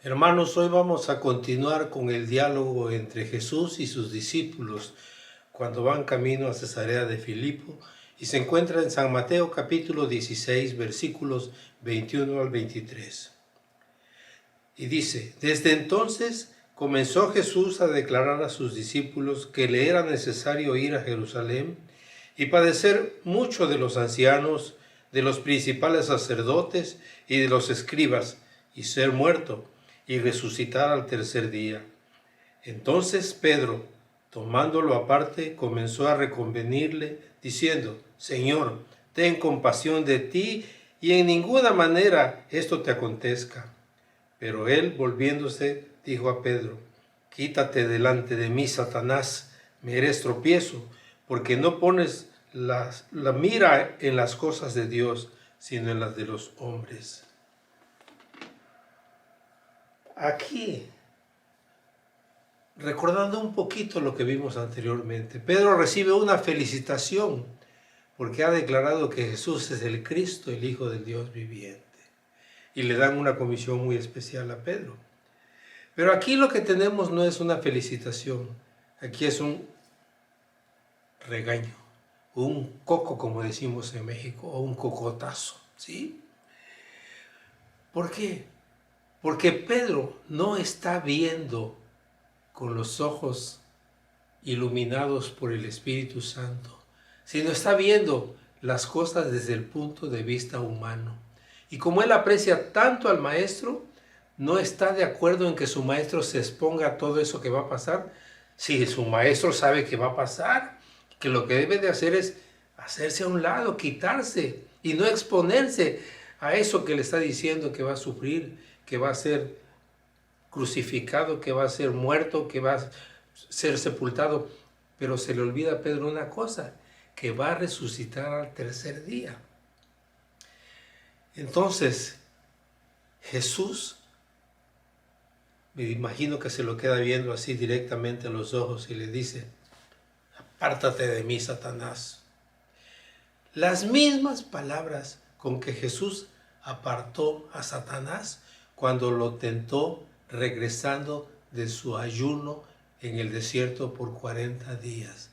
Hermanos, hoy vamos a continuar con el diálogo entre Jesús y sus discípulos cuando van camino a Cesarea de Filipo y se encuentra en San Mateo capítulo 16 versículos 21 al 23. Y dice: desde entonces comenzó Jesús a declarar a sus discípulos que le era necesario ir a Jerusalén y padecer mucho de los ancianos, de los principales sacerdotes y de los escribas, y ser muerto y resucitar al tercer día. Entonces Pedro, tomándolo aparte, comenzó a reconvenirle, diciendo: Señor, ten compasión de ti, y en ninguna manera esto te acontezca. Pero él, volviéndose, dijo a Pedro: Quítate delante de mí, Satanás, me eres tropiezo, porque no pones la mira en las cosas de Dios, sino en las de los hombres. Aquí, recordando un poquito lo que vimos anteriormente, Pedro recibe una felicitación porque ha declarado que Jesús es el Cristo, el Hijo del Dios viviente. Y le dan una comisión muy especial a Pedro. Pero aquí lo que tenemos no es una felicitación, aquí es un regaño, un coco, como decimos en México, o un cocotazo, ¿sí? ¿Por qué? Porque Pedro no está viendo con los ojos iluminados por el Espíritu Santo, sino está viendo las cosas desde el punto de vista humano. Y como él aprecia tanto al maestro, no está de acuerdo en que su maestro se exponga a todo eso que va a pasar. Si su maestro sabe que va a pasar, que lo que debe de hacer es hacerse a un lado, quitarse y no exponerse a eso que le está diciendo que va a sufrir, que va a ser crucificado, que va a ser muerto, que va a ser sepultado. Pero se le olvida a Pedro una cosa, que va a resucitar al tercer día. Entonces, Jesús, me imagino que se lo queda viendo así directamente a los ojos y le dice: apártate de mí, Satanás. Las mismas palabras con que Jesús apartó a Satanás cuando lo tentó regresando de su ayuno en el desierto por 40 días.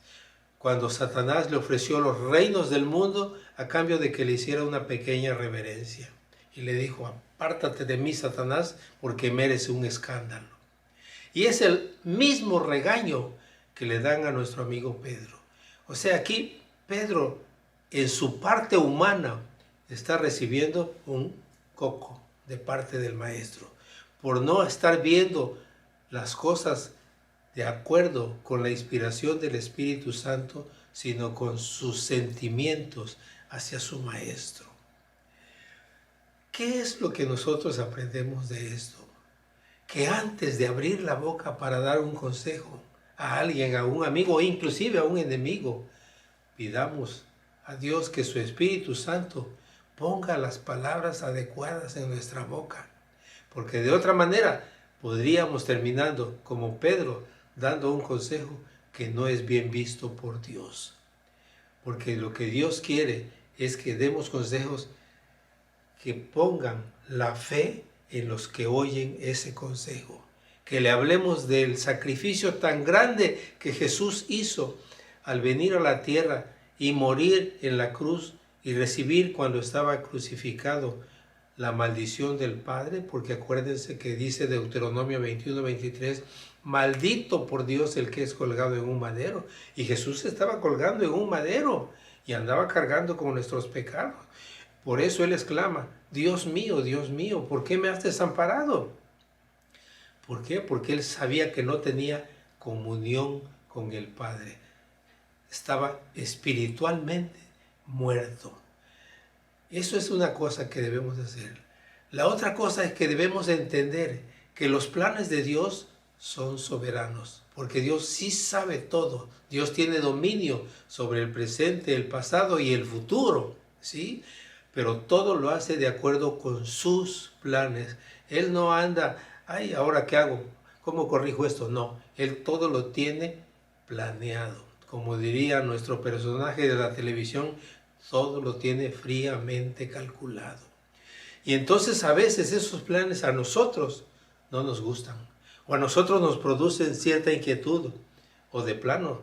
Cuando Satanás le ofreció los reinos del mundo a cambio de que le hiciera una pequeña reverencia. Y le dijo: apártate de mí, Satanás, porque mereces un escándalo. Y es el mismo regaño que le dan a nuestro amigo Pedro. O sea, aquí Pedro, en su parte humana, está recibiendo un coco de parte del maestro, por no estar viendo las cosas de acuerdo con la inspiración del Espíritu Santo, sino con sus sentimientos hacia su maestro. ¿Qué es lo que nosotros aprendemos de esto? Que antes de abrir la boca para dar un consejo a alguien, a un amigo o inclusive a un enemigo, pidamos a Dios que su Espíritu Santo ponga las palabras adecuadas en nuestra boca, porque de otra manera podríamos terminando como Pedro, dando un consejo que no es bien visto por Dios. Porque lo que Dios quiere es que demos consejos que pongan la fe en los que oyen ese consejo. Que le hablemos del sacrificio tan grande que Jesús hizo al venir a la tierra y morir en la cruz y recibir cuando estaba crucificado la maldición del Padre, porque acuérdense que dice Deuteronomio 21-23, maldito por Dios el que es colgado en un madero. Y Jesús estaba colgando en un madero y andaba cargando con nuestros pecados. Por eso Él exclama: Dios mío, ¿por qué me has desamparado? ¿Por qué? Porque Él sabía que no tenía comunión con el Padre. Estaba espiritualmente muerto. Eso es una cosa que debemos hacer. La otra cosa es que debemos entender que los planes de Dios son soberanos, porque Dios sí sabe todo. Dios tiene dominio sobre el presente, el pasado y el futuro, ¿sí? Pero todo lo hace de acuerdo con sus planes. Él no anda, ay, ¿ahora qué hago? ¿Cómo corrijo esto? No, Él todo lo tiene planeado. Como diría nuestro personaje de la televisión, todo lo tiene fríamente calculado. Y entonces a veces esos planes a nosotros no nos gustan. O a nosotros nos producen cierta inquietud. O de plano,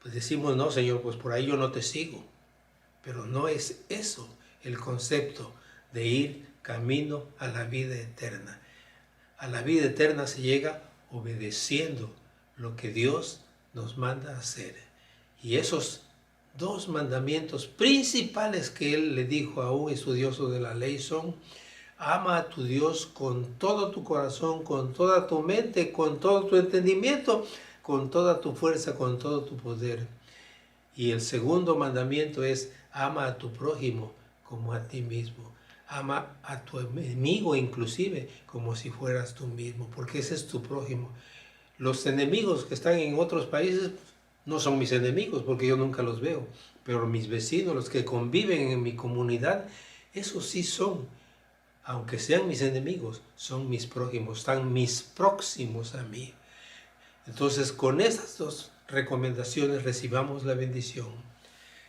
pues decimos, no, Señor, pues por ahí yo no te sigo. Pero no es eso el concepto de ir camino a la vida eterna. A la vida eterna se llega obedeciendo lo que Dios nos manda hacer. Y esos dos mandamientos principales que Él le dijo a un estudioso de la ley son: ama a tu Dios con todo tu corazón, con toda tu mente, con todo tu entendimiento, con toda tu fuerza, con todo tu poder. Y el segundo mandamiento es: ama a tu prójimo como a ti mismo. Ama a tu enemigo inclusive como si fueras tú mismo, porque ese es tu prójimo. Los enemigos que están en otros países no son mis enemigos porque yo nunca los veo, pero mis vecinos, los que conviven en mi comunidad, esos sí son, aunque sean mis enemigos, son mis prójimos, están mis próximos a mí. Entonces, con estas dos recomendaciones recibamos la bendición.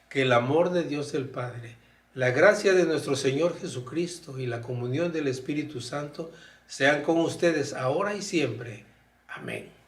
Que el amor de Dios el Padre, la gracia de nuestro Señor Jesucristo y la comunión del Espíritu Santo sean con ustedes ahora y siempre. Amén.